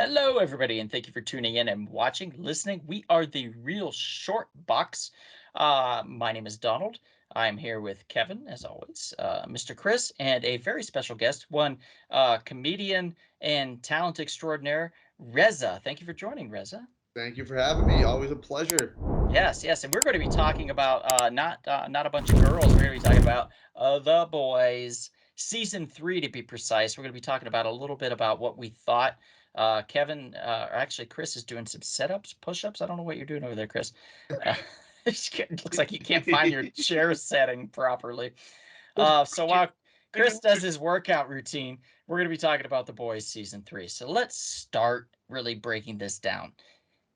Hello, everybody, and thank you for tuning in and watching, listening. We are the Real Short Box. My name is Donald. I'm here with Kevin, as always, Mr. Chris, and a very special guest, one comedian and talent extraordinaire, Reza. Thank you for joining, Reza. Thank you for having me. Always a pleasure. Yes, yes, and we're going to be talking about not a bunch of girls. We're going to be talking about The Boys, season 3 to be precise. We're going to be talking about a little bit about what we thought. Kevin, or actually, Chris is doing some setups, push-ups. I don't know what you're doing over there, Chris. Uh, it looks like you can't find your chair setting properly. So while Chris does his workout routine, we're going to be talking about The Boys season 3. So let's start really breaking this down.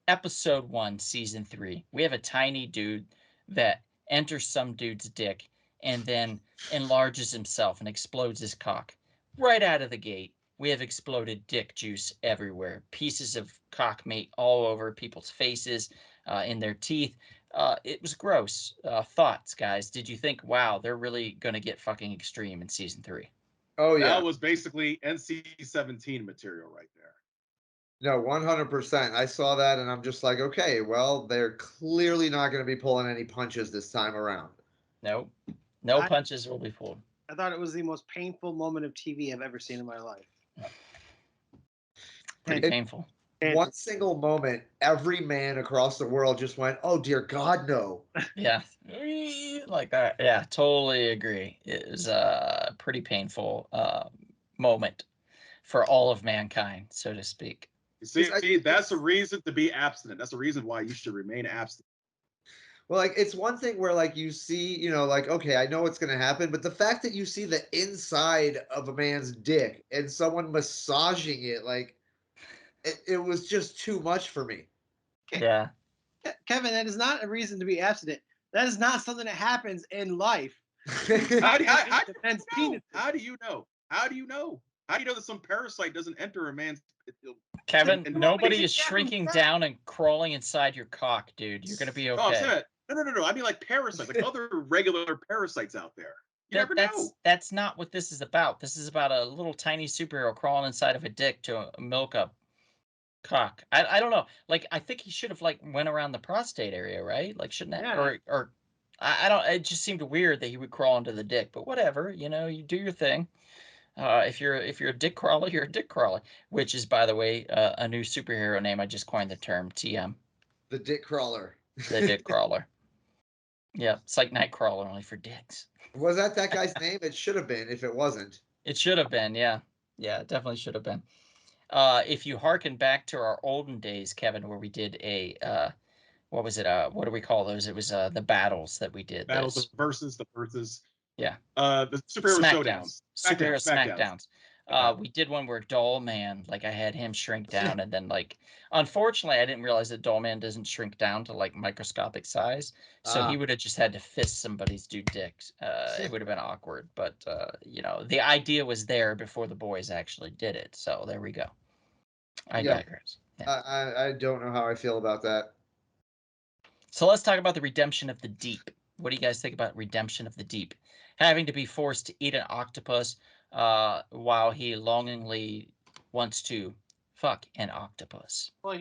Episode 1, season 3. We have a tiny dude that enters some dude's dick and then enlarges himself and explodes his cock. Right out of the gate, we have exploded dick juice everywhere. Pieces of cock meat all over people's faces, in their teeth. It was gross. Thoughts, guys? Did you think, wow, they're really going to get fucking extreme in season 3? Oh yeah. That was basically NC-17 material right there. No, 100%. I saw that and I'm just like, okay, well, they're clearly not going to be pulling any punches this time around. Nope. No I, punches will be pulled. I thought it was the most painful moment of TV I've ever seen in my life. Pretty And, painful. and One single moment, every man across the world just went, "Oh dear God, no!" Yeah, like that. Yeah, totally agree. It was a pretty painful moment for all of mankind, so to speak. You It's, see, that's a reason to be abstinent. That's a reason why you should remain abstinent. well, like it's one thing where like you see, like okay, I know what's going to happen, but the fact that you see the inside of a man's dick and someone massaging it, like it was just too much for me. Yeah. Kevin, that is not a reason to be abstinent. That is not something that happens in life. How do you Men's know? penis. How do you know? How do you know? How do you know that some parasite doesn't enter a man's? Kevin, And nobody is Kevin, shrinking Kevin. down and crawling inside your cock, dude. You're gonna be Oh, I'm okay. saying no. I mean like parasites, like other regular parasites out there. You never know. That's not what this is about. This is about a little tiny superhero crawling inside of a dick to milk a cock. I don't know. Like I think he should have like went around the prostate area, right? Like shouldn't that Yeah. or I don't. It just seemed weird that he would crawl into the dick, but whatever. You do your thing. If you're a dick crawler, you're a dick crawler. Which is, by the way, a new superhero name. I just coined the term TM, The dick crawler. the dick crawler. Yeah, it's like Nightcrawler only for dicks. Was that guy's name? It should have been if it wasn't. It should have been, yeah, yeah, it definitely should have been. If you hearken back to our olden days, Kevin, where we did a what was it? What do we call those? It was the battles that we did. Battles, Those, the verses, yeah. the superhero Smackdowns, showdowns, superhero Smackdowns. Smackdowns. We did one where Doll Man, like I had him shrink down, and then like, unfortunately, I didn't realize that Doll Man doesn't shrink down to like microscopic size, so he Ah, would have just had to fist somebody's dude dicks. It would have been awkward, but the idea was there before the boys actually did it. So there we go. I yeah. digress. Yeah. I don't know how I feel about that. So let's talk about the redemption of the deep. What do you guys think about redemption of the deep? Having to be forced to eat an octopus while he longingly wants to fuck an octopus. Well,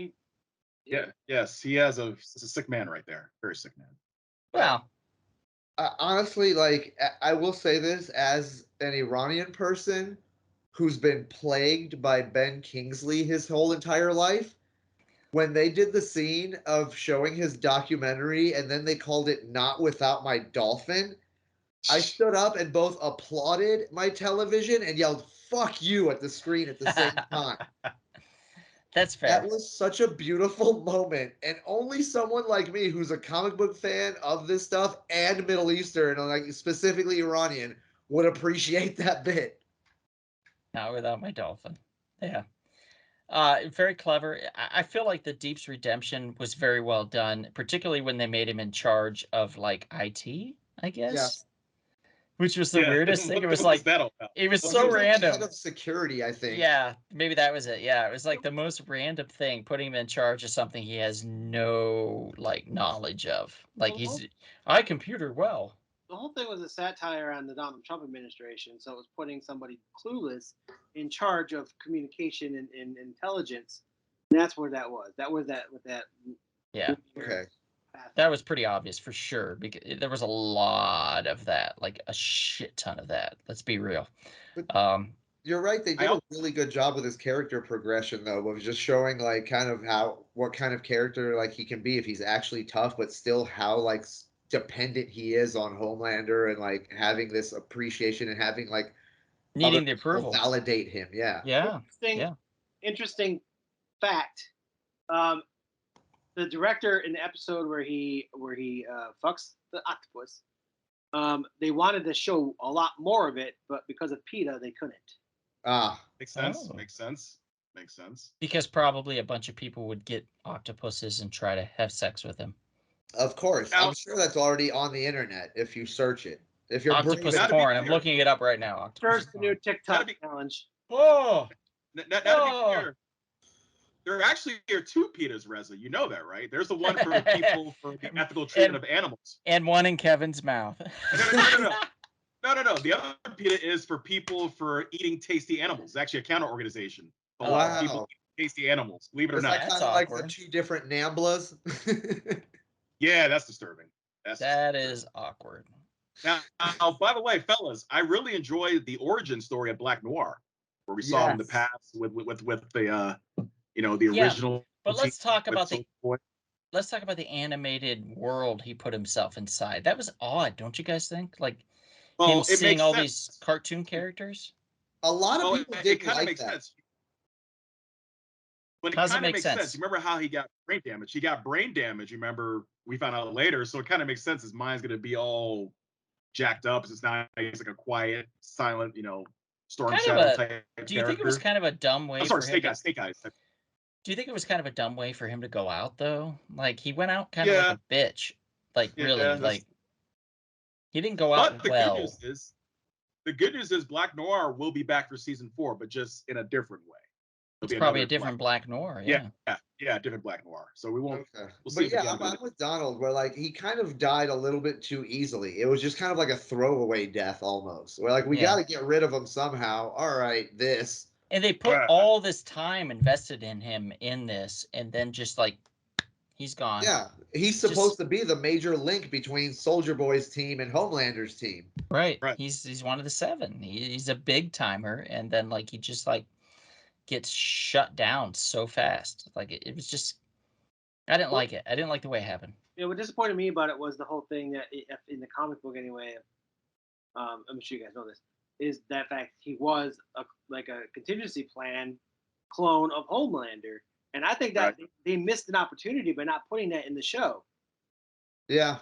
Yeah, yes, he's a sick man right there. Very sick man. Uh, Well, Honestly, like I will say this as an Iranian person who's been plagued by Ben Kingsley his whole entire life. When they did the scene of showing his documentary and then they called it Not Without My Dolphin, I stood up and both applauded my television and yelled "fuck you" at the screen at the same time. that's That fair. was such a beautiful moment, and only someone like me, who's a comic book fan of this stuff and Middle Eastern, and like specifically Iranian, would appreciate that bit. Not without my dolphin. Yeah. Very clever. I feel like the Deep's redemption was very well done, particularly when they made him in charge of like IT, I guess, Yes, which was the Yeah, weirdest thing. It was what was like that all about? it was well, he so was like the head random. of security, I think. Yeah, maybe that was it. Yeah, it was like the most random thing, putting him in charge of something he has no like knowledge of. Like the whole, I computer well. the whole thing was a satire on the Donald Trump administration. So it was putting somebody clueless in charge of communication and intelligence That's where that was. That was that with that. Yeah, Okay. path. that was pretty obvious for sure because there was a lot of that, like a shit ton of that. Let's be real. But Um, you're right. They I did a al- really good job with his character progression, though, of just showing like kind of what kind of character like he can be if he's actually tough, but still how like dependent he is on Homelander and like having this appreciation and having like other needing the people approval. validate him. Yeah. Yeah, Interesting, yeah. interesting fact. Um, the director in the episode where he fucks the octopus, they wanted to show a lot more of it, but because of PETA, they couldn't. Ah, Makes sense. Oh. Makes sense. Makes sense. Because probably a bunch of people would get octopuses and try to have sex with him. of course. Now, I'm sure that's already on the internet if you search it. If you're brave Octopus now enough. to be porn. I'm clear, looking it up right now. Octopus There's the new porn. TikTok be- challenge. Whoa! now to be Whoa! clear, there actually are two PETAs, Reza. You know that, right? There's the one for people for the ethical treatment of animals. And one in Kevin's mouth. No. The other PETA is for people for eating tasty animals. It's actually a counter organization called Oh, People Wow. Eat Tasty Animals. Believe it or It's not. like That's kind of like the awkward. two different Namblas. Yeah, that's disturbing. That's That disturbing. is awkward. Now, by the way, fellas, I really enjoyed the origin story of Black Noir, where we saw him in the Yes. past with the the Yeah, original. but let's team talk with about the Soulja Boy. let's talk about the animated world he put himself inside. That was odd, don't you guys think? Like him Well, it seeing makes all sense. these cartoon characters. A lot of Well, people it didn't kind of like makes that. sense. But it How's it kind of make makes sense. sense? You remember how he got brain damage? He got brain damage. You remember we found out later, so it kind of makes sense. His mind's gonna be all jacked up. It's not he's like a quiet, silent, Storm Kind of Shadow a. type Do you think it was character. kind of a dumb I'm way sorry, for him Snake to? Eyes. Snake Eyes. Do you think it was kind of a dumb way for him to go out though? Like he went out kind of like Yeah, a bitch. Like yeah. really, like he didn't go out But the good well. news is, Black Noir will be back for season 4, but just in a different way. It'll It's be probably a another different Black Noir. Yeah, Yeah. different Black Noir. So we won't. Okay. We'll see But if yeah, again. I'm with Donald, where like he kind of died a little bit too easily. It was just kind of like a throwaway death almost. Where like we Yeah. got to get rid of him somehow. All right, this. And they put all this time invested in him in this, and then just like he's gone. Yeah, he's Just supposed to be the major link between Soldier Boy's team and Homelander's team. right. Right. He's one of the 7. He's a big timer, and then like he just like gets shut down so fast. Like it was just I didn't like it. I didn't like the way it happened. What disappointed me about it was the whole thing that in the comic book anyway. I'm sure you guys know this. Is that fact he was like a contingency plan clone of Homelander, and I think that they missed an opportunity by not putting that in the show. Yeah.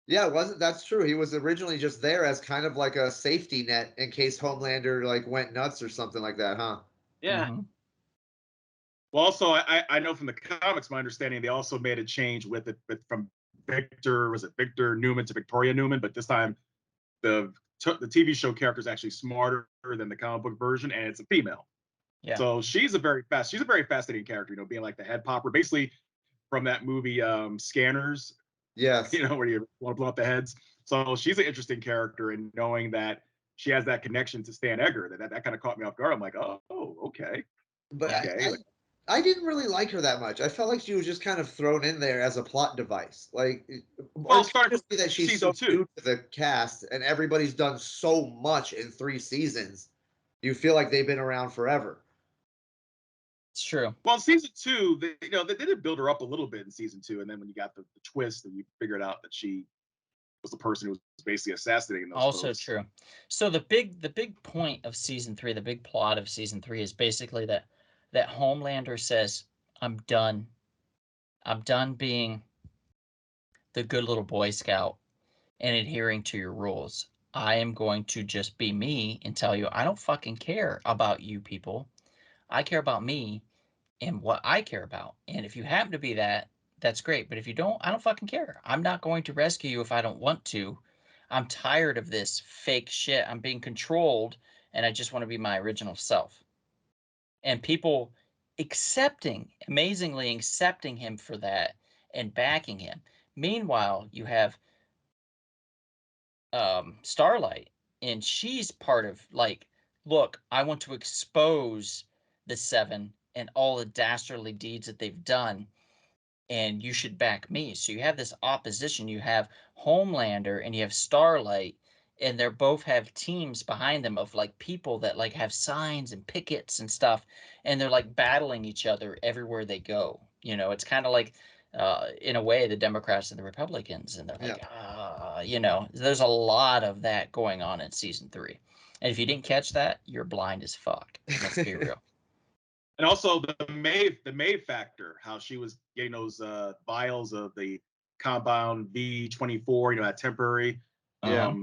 Yeah, it wasn't that's true. He was originally just there as kind of like a safety net in case Homelander like went nuts or something like that, huh? Yeah. Mhm. Well, also, I know from the comics, my understanding, they also made a change with it from Victor Newman to Victoria Newman, but this time the TV show character is actually smarter than the comic book version, and it's a female. Yeah. So she's a very fascinating character, being like the head popper, basically from that movie Scanners, Yes. where you want to blow up the heads. So she's an interesting character, and knowing that she has that connection to Stan Edgar, that kind of caught me off guard. I'm like, oh, okay. But Okay. I didn't really like her that much. I felt like she was just kind of thrown in there as a plot device. Like, Well, or starting just be that she's season so 2. new to the cast and everybody's done so much in 3 seasons. You feel like they've been around forever. It's true. Well, in season 2, they did build her up a little bit in season 2, and then when you got the twist, and you figured out that she was the person who was basically assassinating those Also folks. true. So the big point of season 3, the big plot of season 3 is basically that Homelander says, "I'm done. I'm done being the good little Boy Scout and adhering to your rules. I am going to just be me and tell you I don't fucking care about you people. I care about me and what I care about. And if you happen to be that, that's great. But if you don't, I don't fucking care. I'm not going to rescue you if I don't want to. I'm tired of this fake shit. I'm being controlled and I just want to be my original self." And people amazingly accepting him for that and backing him. Meanwhile, you have Starlight, and she's part of like, look, I want to expose the 7 and all the dastardly deeds that they've done, and you should back me. So you have this opposition. You have Homelander and you have Starlight, and they're both have teams behind them of like people that like have signs and pickets and stuff, and they're like battling each other everywhere they go. It's kind of like in a way the Democrats and the Republicans, and they're Yeah. like there's a lot of that going on in season 3. And if you didn't catch that, you're blind as fuck. Let's be real. And also the Maeve factor, how she was getting those vials of the compound V24, that temporary, Yeah.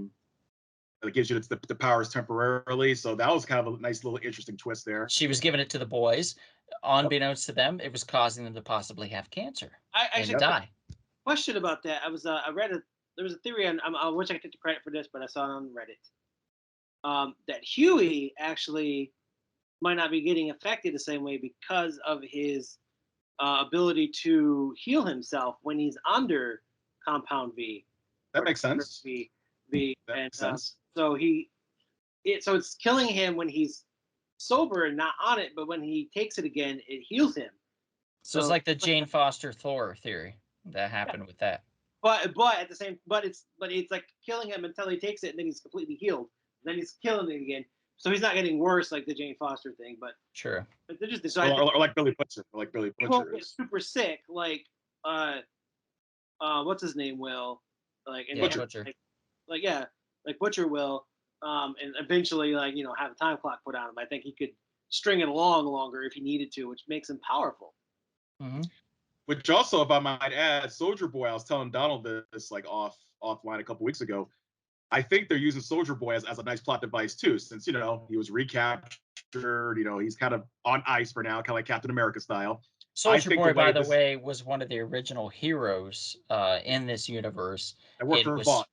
that gives you the powers temporarily. So that was kind of a nice little interesting twist there. She was giving it to the boys. Unbeknownst to them, it was causing them to possibly have cancer I and actually die. question about that. I read there was a theory on. I wish I could take the credit for this, but I saw it on Reddit. That Huey actually might not be getting affected the same way because of his ability to heal himself when he's under Compound V. That makes sense. That And makes sense. so so it's killing him when he's sober and not on it, but when he takes it again, it heals him. So it's like the Jane Foster Thor theory that happened with that. But at the same, but it's like killing him until he takes it, and then he's completely healed. Then he's killing it again, so he's not getting worse like the Jane Foster thing. But True. they're just so Or like Billy Butcher. he won't get super sick like what's his name will like and Butcher. like Butcher will and eventually have a time clock put on him. I think he could string it along longer if he needed to, which makes him powerful. Mm-hmm. Which also, if I might add, Soldier Boy, I was telling Donald this like offline a couple weeks ago. I think they're using Soldier Boy as a nice plot device too, since he was recaptured. He's kind of on ice for now, kind of like Captain America style. Soldier Boy, by the way, was one of the original heroes in this universe. I worked for Vought.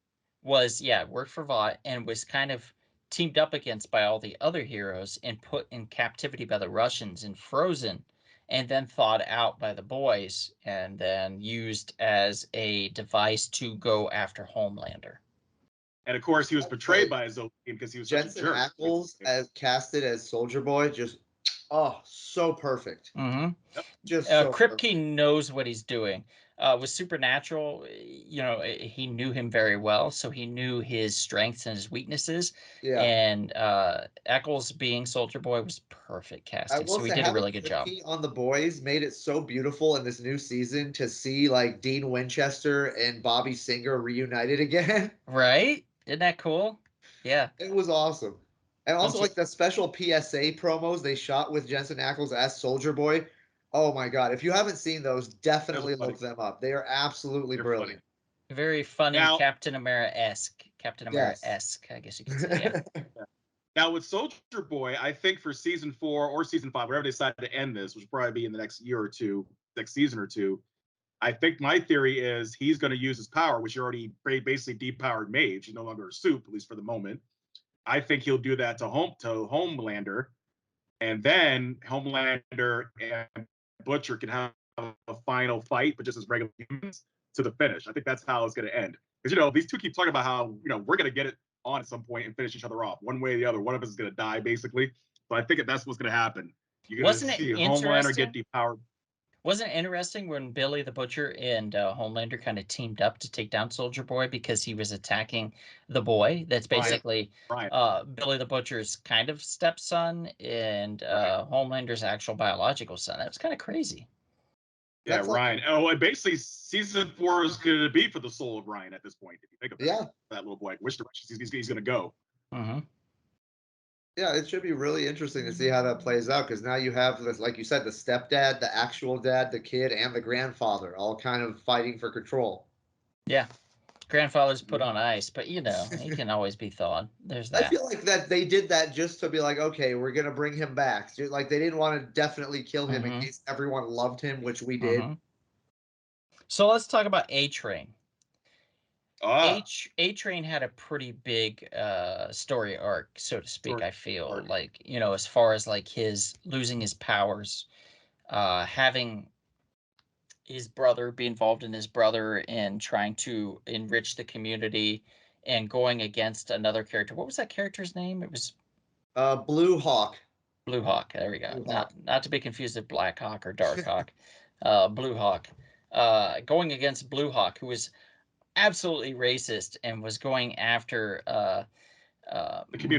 Worked for Vought and was kind of teamed up against by all the other heroes and put in captivity by the Russians and frozen, and then thawed out by the boys and then used as a device to go after Homelander. And of course, he was betrayed by his own team because he was Jensen such a jerk. Ackles as casted as Soldier Boy, just so perfect. Mm-hmm. Yep. Just so Kripke perfect. knows what he's doing. With Supernatural, he knew him very well, so he knew his strengths and his weaknesses. Yeah. And Eccles being Soldier Boy was perfect I casting, will so he say did a having really good job. Kripke on The Boys made it so beautiful in this new season to see like Dean Winchester and Bobby Singer reunited again. Right? Isn't that cool? Yeah. It was awesome. And also Bunch like of- the special PSA promos they shot with Jensen Ackles as Soldier Boy. Oh my god. If you haven't seen those, definitely funny. look them up. They are absolutely They're brilliant. Very funny Now- Captain America-esque. Yes. I guess you could say, yeah. Now with Soldier Boy, I think for season 4 or season 5, wherever they decide to end this, which will probably be in the next year or two, next season or two, I think my theory is he's going to use his power, which he already basically depowered Maeve. She's no longer a soup, at least for the moment. I think he'll do that to Homelander, and then Homelander and Butcher can have a final fight, but just as regular humans to the finish. I think that's how it's going to end. Because these two keep talking about how we're going to get it on at some point and finish each other off one way or the other. One of us is going to die basically. So I think that's what's going to happen. You're going to see Homelander get depowered. Wasn't it interesting when Billy the Butcher and Homelander kind of teamed up to take down Soldier Boy because he was attacking the boy? That's basically Billy the Butcher's kind of stepson and Homelander's actual biological son. That was kind of crazy. Yeah, Ryan. And basically, season 4 is going to be for the soul of Ryan at this point. If you think about that little boy, which direction he's going to go. Mm-hmm. Yeah, it should be really interesting to see how that plays out because now you have this, like you said, the stepdad, the actual dad, the kid, and the grandfather all kind of fighting for control. Yeah. Grandfather's put on ice, but he can always be thawed. There's that. I feel like that they did that just to be like, okay, we're gonna bring him back. Like they didn't want to definitely kill him in case everyone loved him, which we did. So let's talk about A-Train. A-Train had a pretty big story arc, so to speak. I feel like as far as like his losing his powers, having his brother be involved in his brother and trying to enrich the community and going against another character. What was that character's name? It was Blue Hawk. Blue Hawk. There we go. Blue Hawk. Not to be confused with Black Hawk or Dark Hawk. Blue Hawk. Going against Blue Hawk, who was absolutely racist and was going after The community.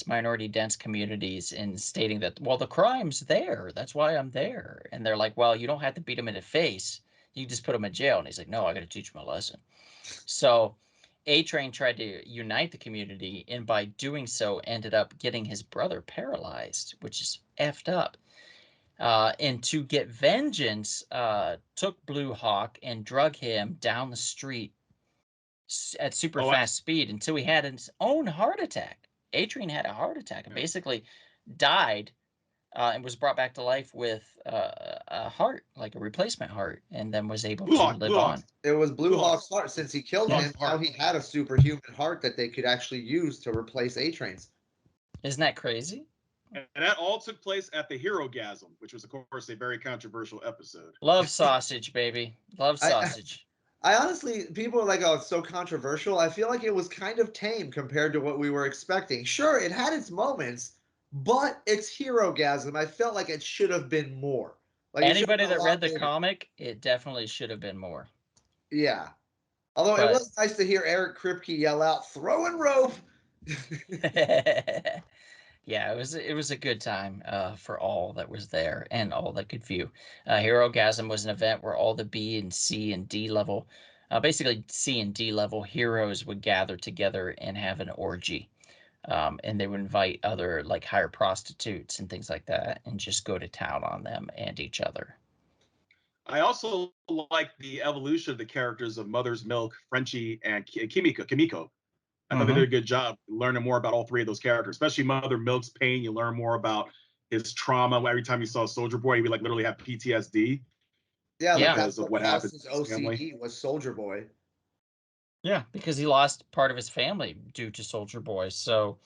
minority dense communities, and stating that, well, the crime's there. That's why I'm there. And they're like, well, you don't have to beat him in the face. You just put him in jail. And he's like, no, I got to teach him a lesson. So A-Train tried to unite the community, and by doing so ended up getting his brother paralyzed, which is effed up. And to get vengeance, took Blue Hawk and drug him down the street at super Oh, fast speed until he had his own heart attack. A-Train had a heart attack and basically died, and was brought back to life with a heart, like a replacement heart, and then was able to live Blue Hawk. on. It was Blue Blue Hawk's heart. Since he killed Yeah. him, now he had a superhuman heart that they could actually use to replace A-Train's. Isn't that crazy? And that all took place at the Hero Gasm, which was, of course, a very controversial episode. Love sausage, baby. Love sausage. I honestly, people are like, oh, it's so controversial. I feel like it was kind of tame compared to what we were expecting. Sure, it had its moments, but it's Hero Gasm. I felt like it should have been more. Like Anybody that that read the comic, it definitely should have been more. Yeah. Although it was nice to hear Eric Kripke yell out, throwing rope. Yeah, it was a good time for all that was there and all that could view. Hero Gasm was an event where all the B and C and D level, basically C and D level heroes would gather together and have an orgy. And they would invite other like higher prostitutes and things like that and just go to town on them and each other. I also like the evolution of the characters of Mother's Milk, Frenchie, and Kimiko. I thought they did a good job learning more about all three of those characters, especially Mother Milk's pain. You learn more about his trauma. Every time you saw Soldier Boy, he would like literally have PTSD. Yeah, like because that's of what what happened caused his to his family. OCD was Soldier Boy. Yeah, because he lost part of his family due to Soldier Boy. So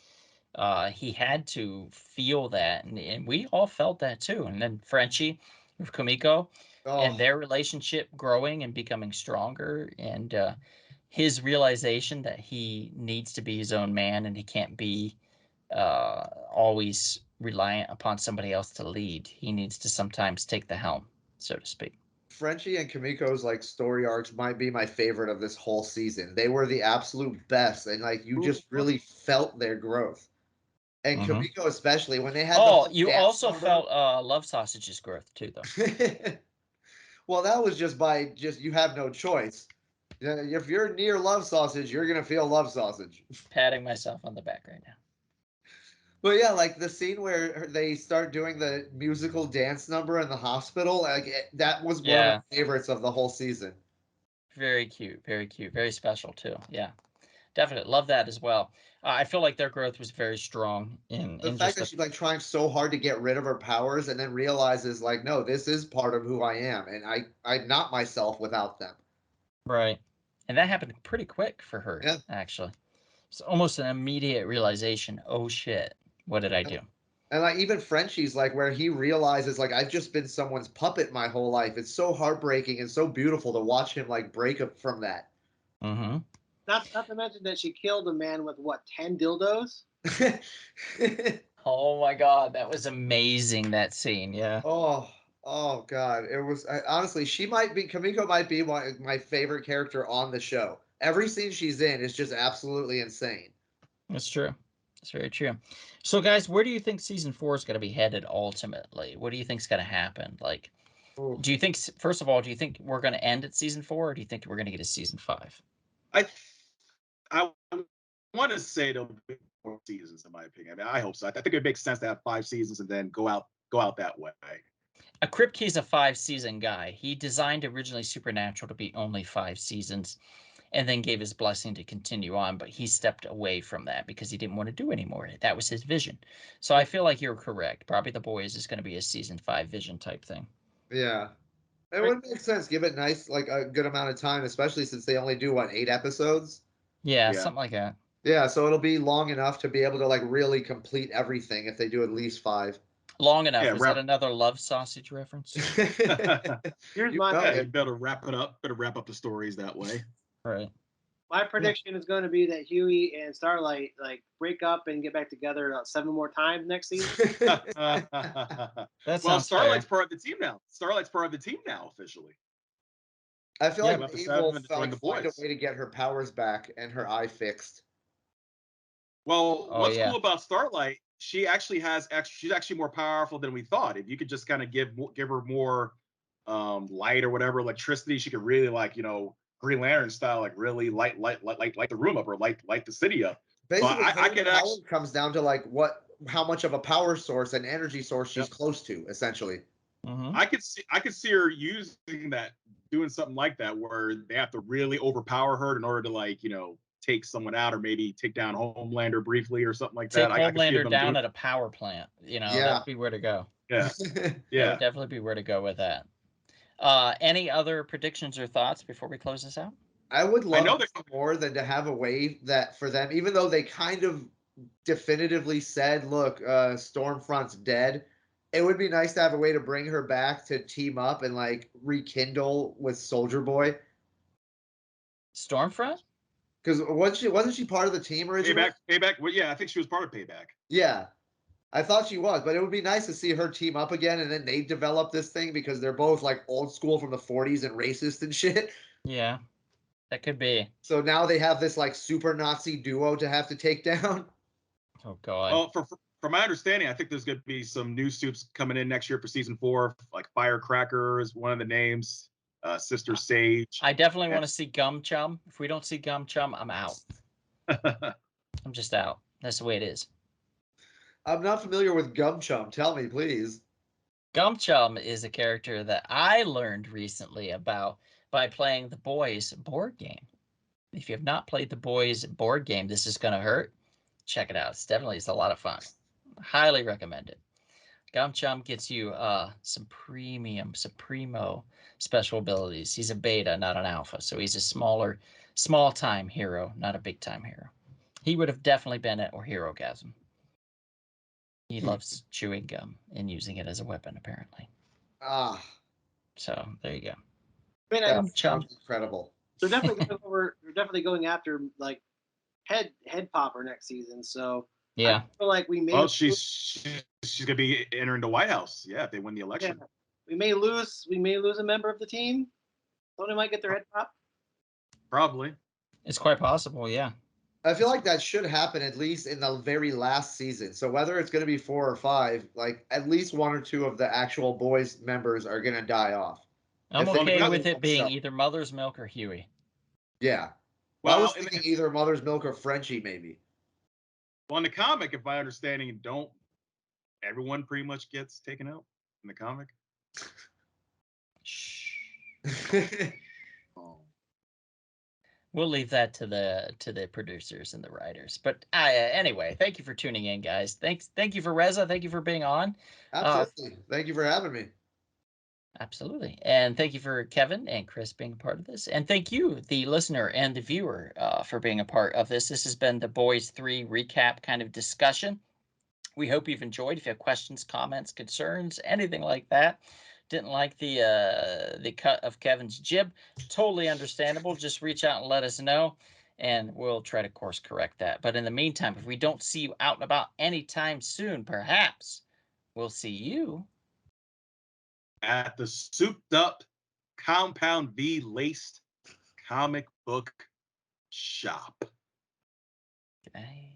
he had to feel that. And we all felt that too. And then Frenchie with Kumiko and Oh, their relationship growing and becoming stronger. And his realization that he needs to be his own man and he can't be always reliant upon somebody else to lead. He needs to sometimes take the helm, so to speak. Frenchie and Kimiko's like story arcs might be my favorite of this whole season. They were the absolute best, and like you just really felt their growth. And Kimiko especially when they had the Oh, whole you dance also number. felt Love Sausage's growth too, though. Well, that was just by you have no choice. If you're near Love Sausage, you're gonna feel Love Sausage. Patting myself on the back right now. But yeah, like the scene where they start doing the musical dance number in the hospital, like that was one of my favorites of the whole season. Very cute, very special too. Yeah, definitely love that as well. I feel like their growth was very strong The fact that she's like trying so hard to get rid of her powers and then realizes like, no, this is part of who I am, and I'm not myself without them. Right, and that happened pretty quick for her. Yeah. Actually, it's almost an immediate realization. Oh shit, what did I do? And like even Frenchie's like where he realizes like I've just been someone's puppet my whole life. It's so heartbreaking and so beautiful to watch him like break up from that. Mm-hmm. Not to mention that she killed a man with what 10 dildos. Oh my god, that was amazing, that scene. Yeah. Oh god, it was honestly Kamiko might be my favorite character on the show. Every scene she's in is just absolutely insane. That's true. That's very true. So, guys, where do you think season 4 is going to be headed ultimately? What do you think is going to happen? Like, do you think, first of all, do you think we're going to end at season 4, or do you think we're going to get a season 5? I want to say there'll be 4 seasons, in my opinion. I mean, I hope so. I think it makes sense to have 5 seasons and then go out that way. Kripke's a 5-season guy. He designed originally Supernatural to be only 5 seasons, and then gave his blessing to continue on, but he stepped away from that because he didn't want to do anymore. That was his vision. So I feel like you're correct. Probably The Boys is going to be a season 5 vision type thing. Yeah. It would make sense. Give it nice, like a good amount of time, especially since they only do 8 episodes. Yeah, something like that. Yeah, so it'll be long enough to be able to like really complete everything if they do at least 5. Long enough. Yeah, is that another Love Sausage reference? Here's my you better wrap it up. Better wrap up the stories that way. Right. My prediction is going to be that Huey and Starlight like break up and get back together about 7 more times next season. That Well, sounds Starlight's fair. part of the team now. Starlight's part of the team now officially. I feel Yeah, like about the Maeve seven will and join the find a boys. way to get her powers back and her eye fixed. Well, Oh, what's yeah. cool about Starlight? She actually has she's actually more powerful than we thought. If you could just kind of give her more light or whatever, electricity, she could really Green Lantern style, like really light the room up or light the city up. So Basically, I her could power actually. comes down to like how much of a power source and energy source she's Yep. close to, essentially. Mhm. I could see her using that, doing something like that, where they have to really overpower her in order to take someone out, or maybe take down Homelander briefly or something like Take that. I could see Homelander them down doing. at a power plant. Yeah. That'd be where to go. Yeah, That yeah. would definitely be where to go with that. Any other predictions or thoughts before we close this out? I would I love know that. more than to have a way that for them, even though they kind of definitively said, look, Stormfront's dead, it would be nice to have a way to bring her back to team up and like rekindle with Soldier Boy. Stormfront? Because wasn't she part of the team originally? Payback. Well, yeah, I think she was part of Payback. Yeah. I thought she was, but it would be nice to see her team up again and then they develop this thing because they're both like old school from the 40s and racist and shit. Yeah, that could be. So now they have this like super Nazi duo to have to take down. Oh God. Well, from my understanding, I think there's going to be some new soups coming in next year for season 4. Like Firecracker is one of the names. Sister Sage. I definitely want to see Gum Chum. If we don't see Gum Chum, I'm out. I'm just out. That's the way it is. I'm not familiar with Gum Chum. Tell me, please. Gum Chum is a character that I learned recently about by playing the Boys board game. If you have not played the Boys board game, this is going to hurt. Check it out. It's a lot of fun. Highly recommend it. Gum Chum gets you some supremo special abilities. He's a beta, not an alpha, so he's a small time hero, not a big time hero. He would have definitely been at or Herogasm. He loves chewing gum and using it as a weapon, apparently. Ah, So there you go. I mean, that Gum Chum. sounds incredible. they're definitely going over. They're definitely going after like head popper next season. So Yeah. I feel like we may. Well, she's gonna be entering the White House. Yeah, if they win the election. Yeah, we may lose a member of the team. Somebody might get their head popped. Probably. It's quite possible, yeah. I feel like that should happen at least in the very last season. So whether it's going to be 4 or 5, like at least 1 or 2 of the actual boys members are going to die off. I'm If they okay really with it won't being show. either Mother's Milk or Huey. Yeah. Well, I was Well, thinking either Mother's Milk or Frenchie, maybe. well, in the comic, if my understanding, don't everyone pretty much gets taken out in the comic? Shh. Oh. We'll leave that to the producers and the writers. But anyway, thank you for tuning in, guys. Thank you for Reza. Thank you for being on. Absolutely. Thank you for having me. Absolutely. And thank you for Kevin and Chris being a part of this. And thank you, the listener and the viewer, for being a part of this. This has been the Boys 3 recap kind of discussion. We hope you've enjoyed. If you have questions, comments, concerns, anything like that, didn't like the cut of Kevin's jib, totally understandable. Just reach out and let us know, and we'll try to course correct that. But in the meantime, if we don't see you out and about anytime soon, perhaps we'll see you At the souped up Compound V laced comic book shop. Bye.